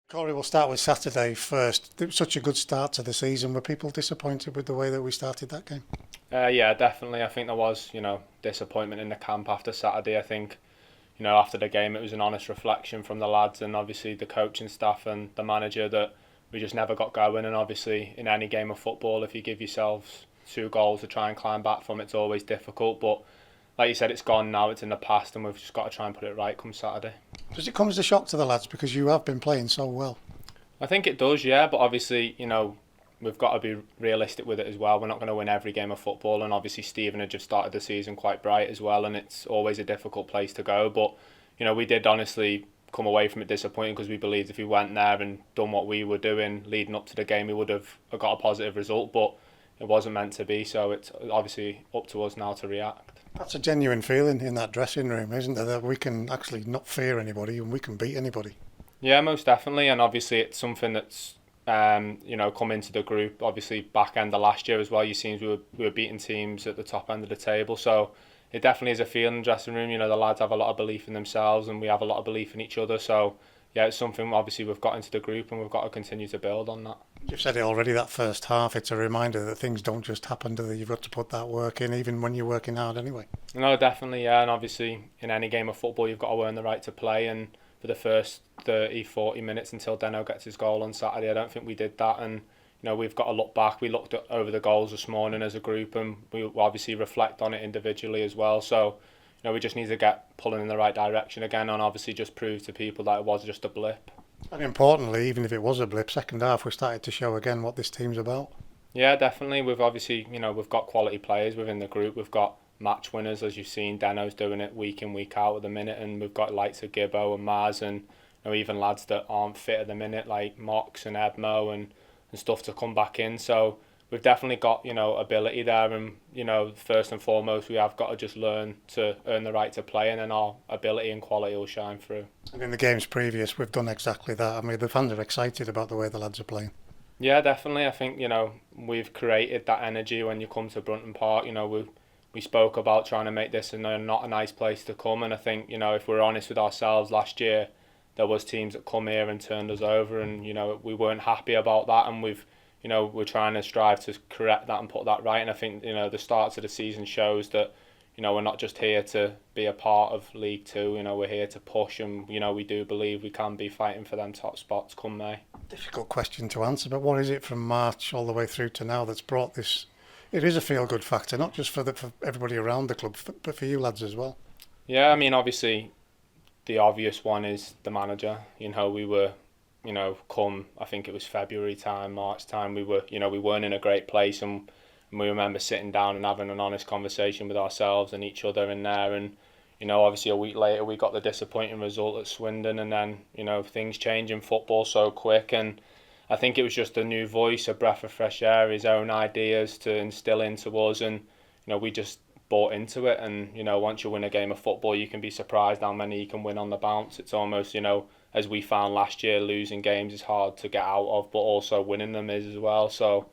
Corey, we'll start with Saturday first. It was such a good start to the season. Were people disappointed with the way that we started that game? Yeah, definitely. I think there was, disappointment in the camp after Saturday. I think, after the game, it was an honest reflection from the lads and obviously the coaching staff and the manager that we just never got going. And obviously, in any game of football, if you give yourselves two goals to try and climb back from, it's always difficult. But like you said, it's gone now. It's in the past, and we've just got to try and put it right come Saturday. Does it come as a shock to the lads because you have been playing so well? I think it does, yeah. But obviously, we've got to be realistic with it as well. We're not going to win every game of football, and obviously Stephen had just started the season quite bright as well, and it's always a difficult place to go. But we did honestly come away from it disappointed because we believed if we went there and done what we were doing leading up to the game, we would have got a positive result. But it wasn't meant to be, so it's obviously up to us now to react. That's a genuine feeling in that dressing room, isn't there? That we can actually not fear anybody and we can beat anybody. Yeah, most definitely, and obviously it's something that's come into the group. Obviously, back end of last year as well. You seen we were beating teams at the top end of the table, so it definitely is a feeling in the dressing room. The lads have a lot of belief in themselves, and we have a lot of belief in each other. So yeah, it's something obviously we've got into the group, and we've got to continue to build on that. You've said it already, that first half, it's a reminder that things don't just happen, do they? You've got to put that work in, even when you're working hard anyway. No, definitely, yeah, and obviously in any game of football, you've got to earn the right to play, and for the first 30, 40 minutes until Deno gets his goal on Saturday, I don't think we did that, and we've got to look back. We looked over the goals this morning as a group, and we obviously reflect on it individually as well. So, we just need to get pulling in the right direction again, and obviously just prove to people that it was just a blip. And importantly, even if it was a blip, second half we started to show again what this team's about. Yeah, definitely. We've obviously, we've got quality players within the group. We've got match winners, as you've seen. Deno's doing it week in, week out at the minute, and we've got likes of Gibbo and Maz, and even lads that aren't fit at the minute, like Mox and Edmo and stuff to come back in. So we've definitely got, ability there, and, first and foremost, we have got to just learn to earn the right to play, and then our ability and quality will shine through. And in the games previous, we've done exactly that. I mean, the fans are excited about the way the lads are playing. Yeah, definitely. I think, we've created that energy when you come to Brunton Park. We spoke about trying to make this not a nice place to come, and I think, if we're honest with ourselves, last year there was teams that come here and turned us over, and we weren't happy about that, and we're trying to strive to correct that and put that right. And I think the start of the season shows that we're not just here to be a part of League Two. We're here to push, and we do believe we can be fighting for them top spots come May. Difficult question to answer, but what is it from March all the way through to now that's brought this? It is a feel-good factor, not just for everybody around the club, but for you lads as well. Yeah, I mean, obviously, the obvious one is the manager. We were, come, I think it was February time, March time, we weren't in a great place, and we remember sitting down and having an honest conversation with ourselves and each other in there, and obviously a week later we got the disappointing result at Swindon, and then things change in football so quick, and I think it was just a new voice, a breath of fresh air, his own ideas to instill into us, and we just bought into it. And once you win a game of football, you can be surprised how many you can win on the bounce. It's almost as we found last year, losing games is hard to get out of, but also winning them is as well. So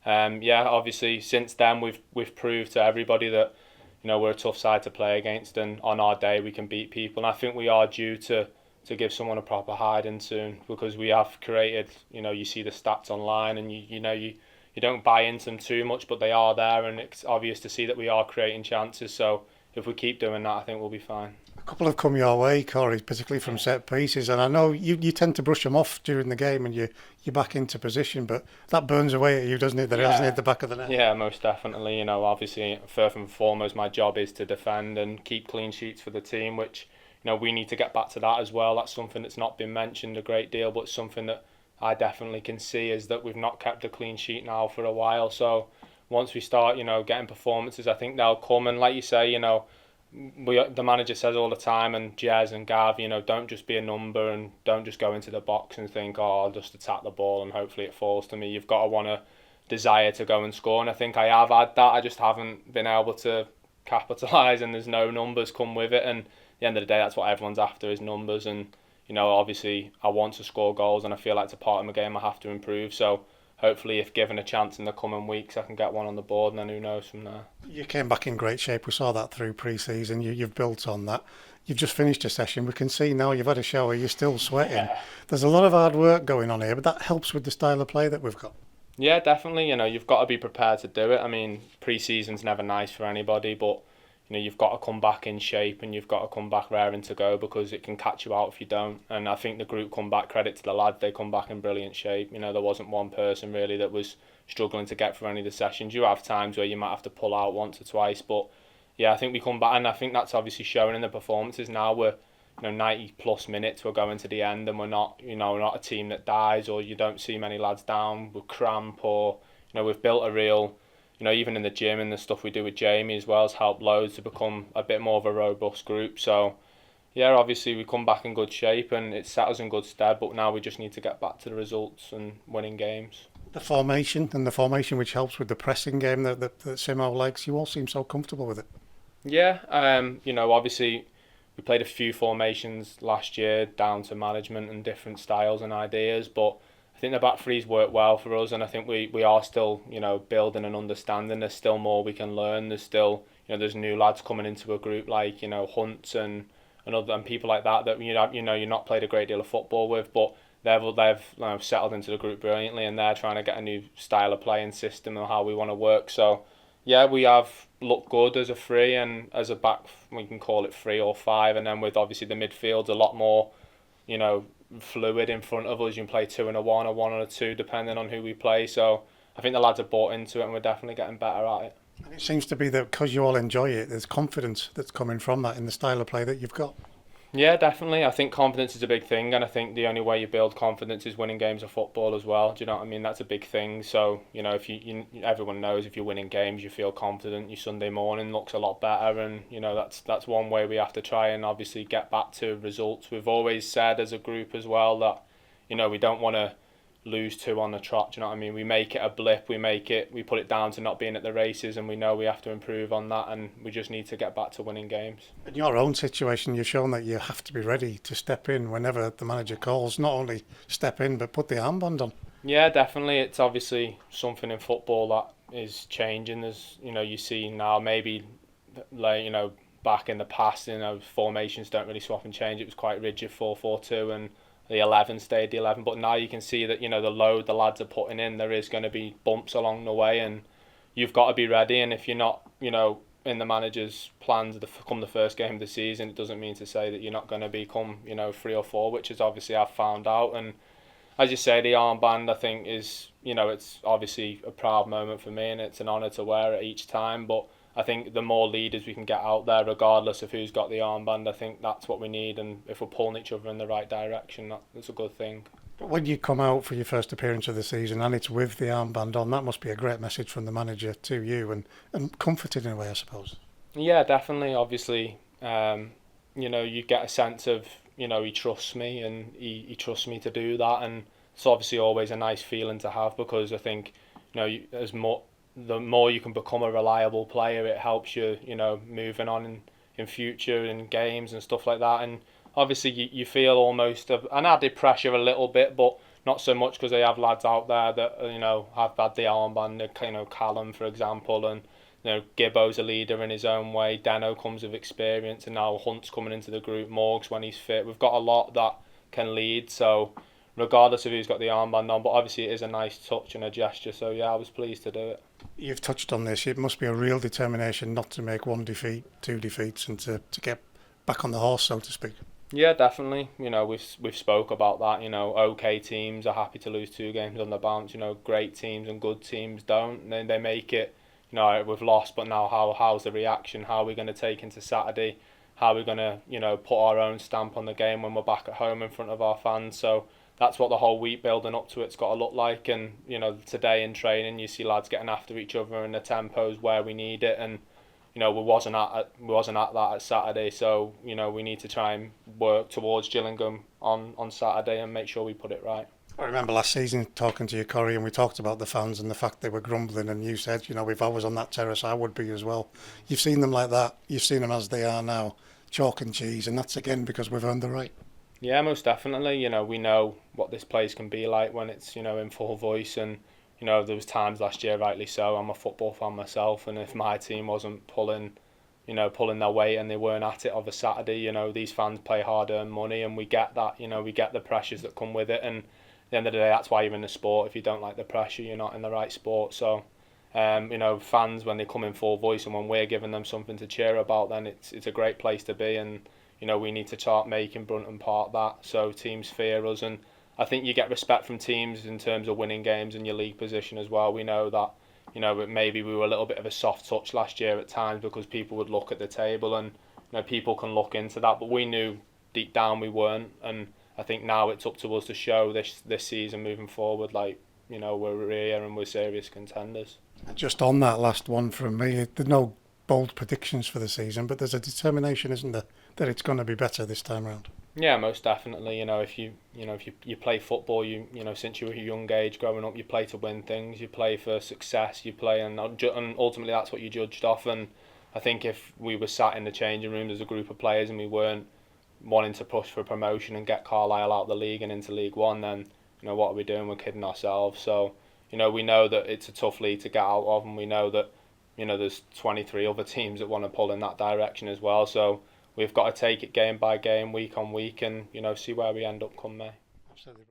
yeah, obviously since then we've proved to everybody that we're a tough side to play against, and on our day we can beat people. And I think we are due to give someone a proper hiding soon, because we have created, you see the stats online, and you don't buy into them too much, but they are there, and it's obvious to see that we are creating chances. So if we keep doing that, I think we'll be fine. A couple have come your way, Corey, particularly from set pieces, and I know you tend to brush them off during the game and you're back into position, but that burns away at you, doesn't it? That it hasn't hit the back of the net. Yeah, most definitely. Obviously, first and foremost, my job is to defend and keep clean sheets for the team, which we need to get back to that as well. That's something that's not been mentioned a great deal, but something that I definitely can see is that we've not kept a clean sheet now for a while. So once we start, getting performances, I think they'll come. And like you say, the manager says all the time, and Jez and Gav, don't just be a number and don't just go into the box and think, oh, I'll just attack the ball and hopefully it falls to me. You've got to want to desire to go and score, and I think I have had that. I just haven't been able to capitalise, and there's no numbers come with it. And at the end of the day, that's what everyone's after, is numbers. And obviously I want to score goals, and I feel like it's a part of my game I have to improve. So hopefully, if given a chance in the coming weeks, I can get one on the board, and then who knows from there. You came back in great shape. We saw that through pre-season. You've built on that. You've just finished a session. We can see now you've had a shower. You're still sweating. Yeah. There's a lot of hard work going on here, but that helps with the style of play that we've got. Yeah, definitely. You've got to be prepared to do it. I mean, pre-season's never nice for anybody, but you've got to come back in shape and you've got to come back raring to go because it can catch you out if you don't. And I think the group come back, credit to the lads, they come back in brilliant shape. There wasn't one person really that was struggling to get through any of the sessions. You have times where you might have to pull out once or twice, but yeah, I think we come back, and I think that's obviously showing in the performances now. We're 90 plus minutes, we're going to the end, and we're not a team that dies, or you don't see many lads down with cramp, or we've built a real, even in the gym and the stuff we do with Jamie as well has helped loads to become a bit more of a robust group. So yeah, obviously we come back in good shape and it set us in good stead, but now we just need to get back to the results and winning games. The formation which helps with the pressing game that Simo likes, you all seem so comfortable with it. Yeah, obviously we played a few formations last year down to management and different styles and ideas, but I think the back three's worked well for us, and I think we are still, building and understanding. There's still more we can learn. There's still, there's new lads coming into a group like, Hunt and other and people like that you're not played a great deal of football with, but they've settled into the group brilliantly, and they're trying to get a new style of play and system and how we want to work. So yeah, we have looked good as a three, and as a back we can call it 3 or 5, and then with obviously the midfield a lot more, fluid in front of us. You can play 2 and a 1, or 1 and a 2, depending on who we play. So I think the lads have bought into it, and we're definitely getting better at it. And it seems to be that because you all enjoy it, there's confidence that's coming from that in the style of play that you've got. Yeah, definitely. I think confidence is a big thing, and I think the only way you build confidence is winning games of football as well. Do you know what I mean? That's a big thing. So, if everyone knows if you're winning games, you feel confident. Your Sunday morning looks a lot better, and that's one way we have to try and obviously get back to results. We've always said as a group as well that we don't want to lose 2 on the trot. Do you know what I mean? We make it a blip. We put it down to not being at the races, and we know we have to improve on that, and we just need to get back to winning games. In your own situation, you've shown that you have to be ready to step in whenever the manager calls. Not only step in, but put the armband on. Yeah, definitely. It's obviously something in football that is changing. There's, you see now maybe, like, back in the past, formations don't really swap and change. It was quite rigid 4-4-2, and the 11 stayed the 11, but now you can see that the load the lads are putting in, there is going to be bumps along the way, and you've got to be ready. And if you're not in the manager's plans come the first game of the season, it doesn't mean to say that you're not going to become 3 or 4, which is obviously I've found out. And as you say, the armband I think is it's obviously a proud moment for me, and it's an honour to wear it each time, but I think the more leaders we can get out there, regardless of who's got the armband, I think that's what we need. And if we're pulling each other in the right direction, that's a good thing. But when you come out for your first appearance of the season and it's with the armband on, that must be a great message from the manager to you, and comforting in a way, I suppose. Yeah, definitely. Obviously, you get a sense of, he trusts me, and he trusts me to do that. And it's obviously always a nice feeling to have, because I think, the more you can become a reliable player, it helps you, moving on in future in games and stuff like that. And obviously you feel almost an added pressure a little bit, but not so much, because they have lads out there that have had the armband. Callum, for example, and Gibbo's a leader in his own way. Deno comes with experience, and now Hunt's coming into the group. Morgs when he's fit. We've got a lot that can lead. So regardless of who's got the armband on, but obviously it is a nice touch and a gesture. So yeah, I was pleased to do it. You've touched on this. It must be a real determination not to make 1 defeat, 2 defeats, and to get back on the horse, so to speak. Yeah, definitely. We've spoke about that. Okay teams are happy to lose 2 games on the bounce. Great teams and good teams don't. They make it. We've lost, but now how's the reaction? How are we going to take into Saturday? How are we going to put our own stamp on the game when we're back at home in front of our fans? So that's what the whole week building up to it's got to look like. And today in training you see lads getting after each other, and the tempo's where we need it. And we wasn't at that at Saturday, so we need to try and work towards Gillingham on Saturday and make sure we put it right. I remember last season talking to you, Corey, and we talked about the fans and the fact they were grumbling, and you said, if I was on that terrace, I would be as well. You've seen them like that. You've seen them as they are now, chalk and cheese, and that's again because we've earned the right. Yeah, most definitely. We know what this place can be like when it's in full voice, and you know, there was times last year, rightly so. I'm a football fan myself, and if my team wasn't pulling their weight and they weren't at it of a Saturday, you know, these fans pay hard-earned money, and we get that. You know, we get the pressures that come with it, and at the end of the day, that's why you're in the sport. If you don't like the pressure, you're not in the right sport. So, you know, fans, when they come in full voice and when we're giving them something to cheer about, then it's a great place to be. And you know, we need to start making Brunton Park that, so teams fear us. And I think you get respect from teams in terms of winning games and your league position as well. We know that, you know, maybe we were a little bit of a soft touch last year at times because people would look at the table, and you know, people can look into that, but we knew deep down we weren't. And I think now it's up to us to show this season moving forward, like, you know, we're here and we're serious contenders. Just on that last one from me, there's no bold predictions for the season, but there's a determination, isn't there, that it's going to be better this time round. Yeah, most definitely. You know, if you play football, you know, since you were a young age growing up, you play to win things. You play for success. You play, and ultimately that's what you're judged off. And I think if we were sat in the changing room as a group of players and we weren't wanting to push for promotion and get Carlisle out of the league and into League One, then you know what are we doing? We're kidding ourselves. So you know, we know that it's a tough league to get out of, and we know that, you know, there's 23 other teams that want to pull in that direction as well. So we've got to take it game by game, week on week, and you know, see where we end up come May. Absolutely.